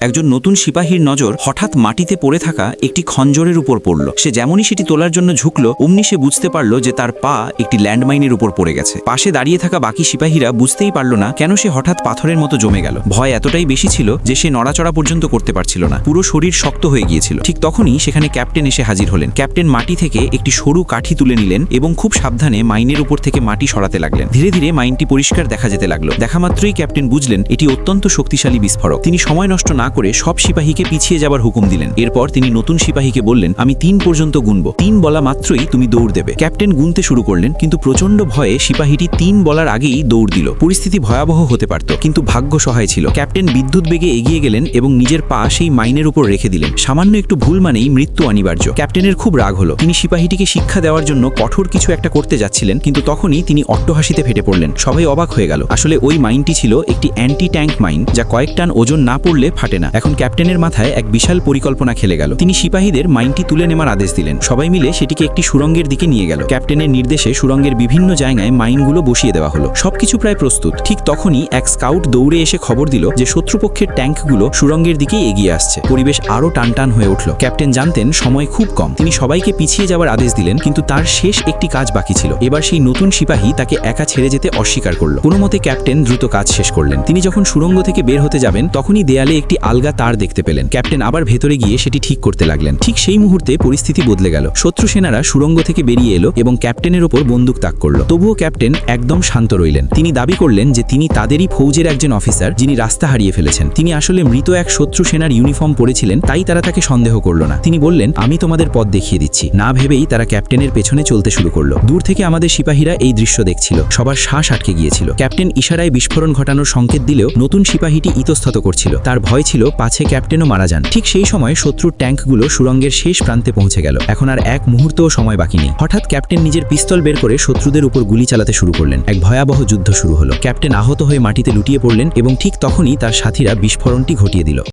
একজন নতুন সিপাহীর নজর হঠাৎ মাটিতে পড়ে থাকা একটি খঞ্জরের উপর পড়ল। সে যেমনই সেটি তোলার জন্য ঝুঁকল, অমনি সে বুঝতে পারল যে তার পা একটি ল্যান্ডমাইনের উপর পড়ে গেছে। পাশে দাঁড়িয়ে থাকা বাকি সিপাহীরা বুঝতেই পারল না কেন সে হঠাৎ পাথরের মতো জমে গেল। ভয় এতটাই বেশি ছিল যে সে নড়াচড়া পর্যন্ত করতে পারছিল না, পুরো শরীর শক্ত হয়ে গিয়েছিল। ঠিক তখনই সেখানে ক্যাপ্টেন এসে হাজির হলেন। ক্যাপ্টেন মাটি থেকে একটি সরু কাঠি তুলে নিলেন এবং খুব সাবধানে মাইনের উপর থেকে মাটি সরাতে লাগলেন। ধীরে ধীরে মাইনটি পরিষ্কার দেখা যেতে লাগলো। দেখা মাত্রই ক্যাপ্টেন বুঝলেন এটি অত্যন্ত শক্তিশালী বিস্ফোরক। তিনি সময় নষ্ট না করে সব সিপাহীকে পিছিয়ে যাবার হুকুম দিলেন। এরপর তিনি নতুন সিপাহীকে বললেন, আমি 3 পর্যন্ত গুনব, 3 বলা মাত্রই তুমি দৌড় দেবে। ক্যাপ্টেন গুনতে শুরু করলেন, কিন্তু প্রচন্ড ভয়ে সিপাহীটি 3 বলার আগেই দৌড় দিল। পরিস্থিতি ভয়াবহ হতে পারত, কিন্তু ভাগ্য সহায় ছিল। ক্যাপ্টেন বিদ্যুৎ বেগে এগিয়ে গেলেন এবং নিজের পা সেই মাইনের উপর রেখে দিলেন। সামান্য একটু ভুল মানেই মৃত্যু অনিবার্য। ক্যাপ্টেনের খুব রাগ হলো। তিনি সিপাহীটিকে শিক্ষা দেওয়ার জন্য কঠোর কিছু একটা করতে যাচ্ছিলেন, কিন্তু তখনই তিনি অট্টহাসিতে ফেটে পড়লেন। সবাই অবাক হয়ে গেল। আসলে ওই মাইনটি ছিল একটি অ্যান্টি ট্যাঙ্ক মাইন, যা কয়েক টান ওজন না পড়লে ফাটে না। এখন ক্যাপ্টেনের মাথায় এক বিশাল পরিকল্পনা খেলে গেল। তিনি সিপাহীদের মাইনটি তুলে নেওয়ার আদেশ দিলেন। সবাই মিলে সেটিকে একটি সুড়ঙ্গের দিকে নিয়ে গেল। ক্যাপ্টেনের নির্দেশে সুড়ঙ্গের বিভিন্ন জায়গায় মাইনগুলো বসিয়ে দেওয়া হলো। সবকিছু প্রায় প্রস্তুত। ঠিক তখনই এক স্কাউট দৌড়ে এসে খবর দিল যে শত্রুপক্ষের ট্যাঙ্কগুলো সুড়ঙ্গের দিকেই এগিয়ে আসছে। পরিবেশ আরো টানটান হয়ে উঠল। ক্যাপ্টেন জানতেন সময় খুব কম। তিনি সবাইকে পিছিয়ে যাওয়ার আদেশ দিলেন, কিন্তু তার শেষ একটি কাজ বাকি ছিল। এবার সেই নতুন সিপাহী তাকে একা ছেড়ে যেতে অস্বীকার করলো। কোনো মতে ক্যাপ্টেন দ্রুত কাজ শেষ করলেন। তিনি যখন সুড়ঙ্গ থেকে বের হতে যাবেন, তখনই দেয়ালে একটি আলগা তার দেখতে পেলেন। ক্যাপ্টেন আবার ভেতরে গিয়ে সেটি ঠিক করতে লাগলেন। ঠিক সেই মুহূর্তে পরিস্থিতি বদলে গেল। শত্রু সেনারা সুড়ঙ্গ থেকে বেরিয়ে এলো এবং ক্যাপ্টেনের ওপর বন্দুক তাক করলো। তবুও ক্যাপ্টেন একদম শান্ত রইলেন। তিনি দাবি করলেন যে তিনি তাদেরই ফৌজের একজন অফিসার, যিনি রাস্তা হারিয়ে ফেলেছেন। তিনি আসলে মৃত এক শত্রু সেনার ইউনিফর্ম পরেছিলেন, তাই তারা তাকে সন্দেহ করল না। তিনি বললেন, আমি তোমাদের পথ দেখিয়ে দিচ্ছি। না ভেবেই তারা ক্যাপ্টেনের পেছনে চলতে শুরু করলো। দূর থেকে আমাদের সিপাহীরা এই দৃশ্য দেখছিল। সবার শ্বাস আটকে গিয়েছিল। ক্যাপ্টেন ইশারায় বিস্ফোরণ ঘটানোর সংকেত দিলেও নতুন সিপাহীটি ইতস্তত করছিল। তার ভয় ছিল পাছে ক্যাপ্টেনও মারা যান। ঠিক সেই সময় শত্রুর ট্যাঙ্কগুলো সুড়ঙ্গের শেষ প্রান্তে পৌঁছে গেল। এখন আর এক মুহূর্তও সময় বাকি নেই। হঠাৎ ক্যাপ্টেন নিজের পিস্তল বের করে শত্রুদের উপর গুলি চালাতে শুরু করলেন। এক ভয়াবহ যুদ্ধ শুরু হলো। ক্যাপ্টেন আহত হয়ে মাটিতে লুটিয়ে পড়লেন এবং ঠিক তখনই তার সাথীরা বিস্ফোরণটি ঘটিয়ে দিল।